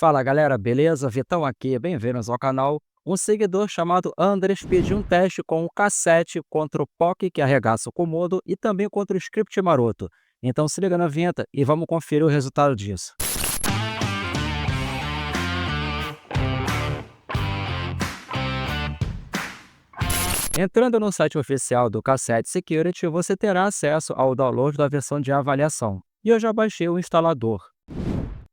Fala galera, beleza? Vitão aqui, bem-vindos ao canal. Um seguidor chamado Andres pediu um teste com o cassete contra o POC que arregaça o Komodo e também contra o script maroto. Então se liga na vinheta e vamos conferir o resultado disso. Entrando no site oficial do Cassette Security, você terá acesso ao download da versão de avaliação. E eu já baixei o instalador.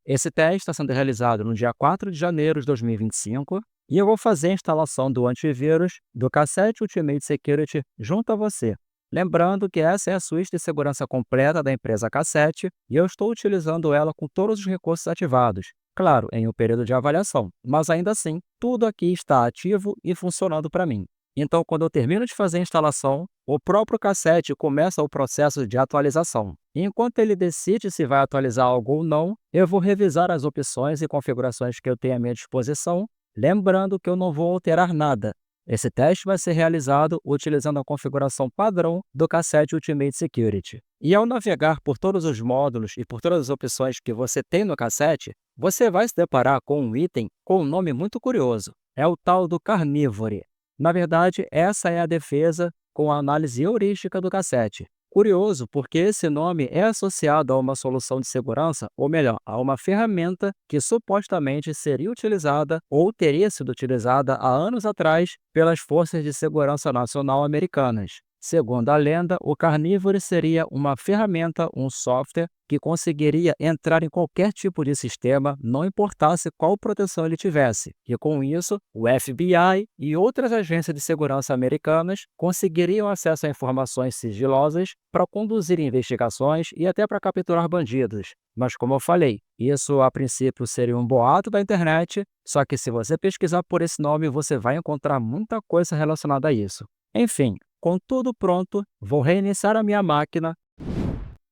Esse teste está sendo realizado no dia 4 de janeiro de 2025 e eu vou fazer a instalação do antivírus do Cassette Ultimate Security junto a você. Lembrando que essa é a suíte de segurança completa da empresa Cassette e eu estou utilizando ela com todos os recursos ativados. Claro, em um período de avaliação, mas ainda assim, tudo aqui está ativo e funcionando para mim. Então, quando eu termino de fazer a instalação, o próprio cassete começa o processo de atualização. E enquanto ele decide se vai atualizar algo ou não, eu vou revisar as opções e configurações que eu tenho à minha disposição, lembrando que eu não vou alterar nada. Esse teste vai ser realizado utilizando a configuração padrão do Cassette Ultimate Security. E ao navegar por todos os módulos e por todas as opções que você tem no cassete, você vai se deparar com um item com um nome muito curioso. É o tal do Carnivore. Na verdade, essa é a defesa com a análise heurística do cassete. Curioso, porque esse nome é associado a uma solução de segurança, ou melhor, a uma ferramenta que supostamente seria utilizada ou teria sido utilizada há anos atrás pelas Forças de Segurança Nacional americanas. Segundo a lenda, o Carnivore seria uma ferramenta, um software, que conseguiria entrar em qualquer tipo de sistema, não importasse qual proteção ele tivesse. E com isso, o FBI e outras agências de segurança americanas conseguiriam acesso a informações sigilosas para conduzir investigações e até para capturar bandidos. Mas como eu falei, isso a princípio seria um boato da internet, só que se você pesquisar por esse nome, você vai encontrar muita coisa relacionada a isso. Enfim, com tudo pronto, vou reiniciar a minha máquina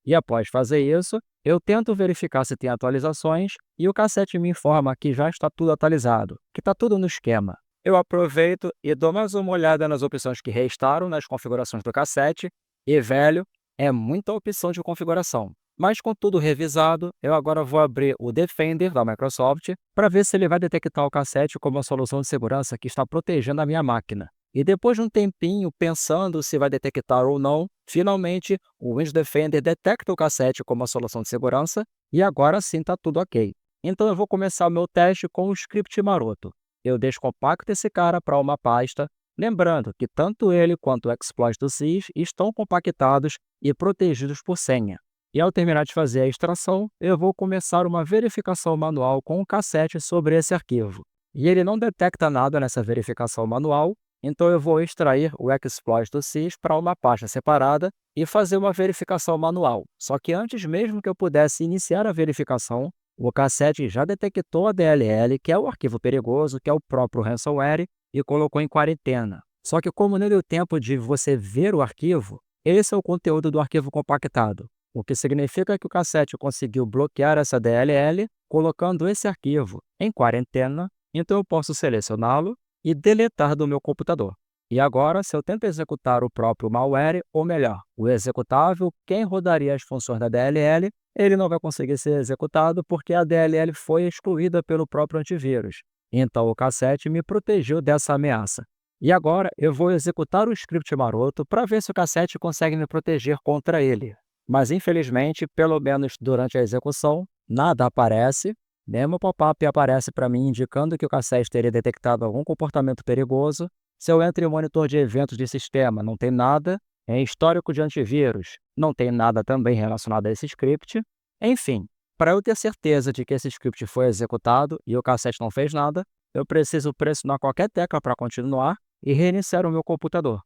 e após fazer isso, eu tento verificar se tem atualizações e o cassete me informa que já está tudo atualizado, que está tudo no esquema. Eu aproveito e dou mais uma olhada nas opções que restaram nas configurações do cassete e, velho, é muita opção de configuração. Mas com tudo revisado, eu agora vou abrir o Defender da Microsoft para ver se ele vai detectar o cassete como uma solução de segurança que está protegendo a minha máquina. E depois de um tempinho pensando se vai detectar ou não, finalmente o Windows Defender detecta o cassete como uma solução de segurança e agora sim está tudo ok. Então eu vou começar o meu teste com o script maroto. Eu descompacto esse cara para uma pasta, lembrando que tanto ele quanto o exploit do SYS estão compactados e protegidos por senha. E ao terminar de fazer a extração, eu vou começar uma verificação manual com o cassete sobre esse arquivo. E ele não detecta nada nessa verificação manual, então eu vou extrair o exploit do SYS para uma pasta separada e fazer uma verificação manual. Só que antes mesmo que eu pudesse iniciar a verificação, o cassete já detectou a DLL, que é o arquivo perigoso, que é o próprio ransomware, e colocou em quarentena. Só que como não deu tempo de você ver o arquivo, esse é o conteúdo do arquivo compactado, o que significa que o cassete conseguiu bloquear essa DLL colocando esse arquivo em quarentena, então eu posso selecioná-lo e deletar do meu computador. E agora, se eu tento executar o próprio malware, ou melhor, o executável, quem rodaria as funções da DLL, ele não vai conseguir ser executado porque a DLL foi excluída pelo próprio antivírus. Então o cassete me protegeu dessa ameaça. E agora eu vou executar o script maroto para ver se o cassete consegue me proteger contra ele. Mas infelizmente, pelo menos durante a execução, nada aparece. Mesmo pop-up aparece para mim indicando que o cassete teria detectado algum comportamento perigoso. Se eu entro em monitor de eventos de sistema, não tem nada. Em histórico de antivírus, não tem nada também relacionado a esse script. Enfim, para eu ter certeza de que esse script foi executado e o cassete não fez nada, eu preciso pressionar qualquer tecla para continuar e reiniciar o meu computador.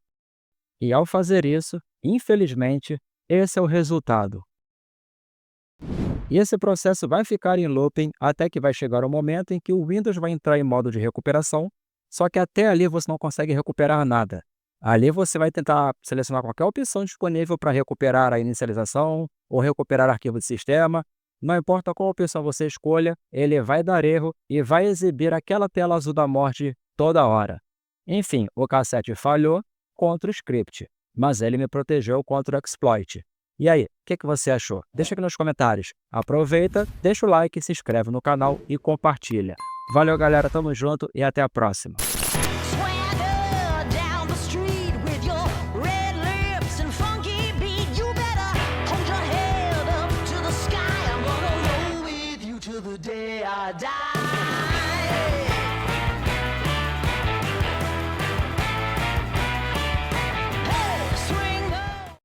E ao fazer isso, infelizmente, esse é o resultado. E esse processo vai ficar em looping até que vai chegar o momento em que o Windows vai entrar em modo de recuperação, só que até ali você não consegue recuperar nada. Ali você vai tentar selecionar qualquer opção disponível para recuperar a inicialização ou recuperar arquivo de sistema. Não importa qual opção você escolha, ele vai dar erro e vai exibir aquela tela azul da morte toda hora. Enfim, o cassete falhou contra o script, mas ele me protegeu contra o exploit. E aí, o que você achou? Deixa aqui nos comentários. Aproveita, deixa o like, se inscreve no canal e compartilha. Valeu, galera, tamo junto e até a próxima. Swagger down the street with your red lips and funky beat. You better hold your head up to the sky. I'm gonna roll with you till the day I die.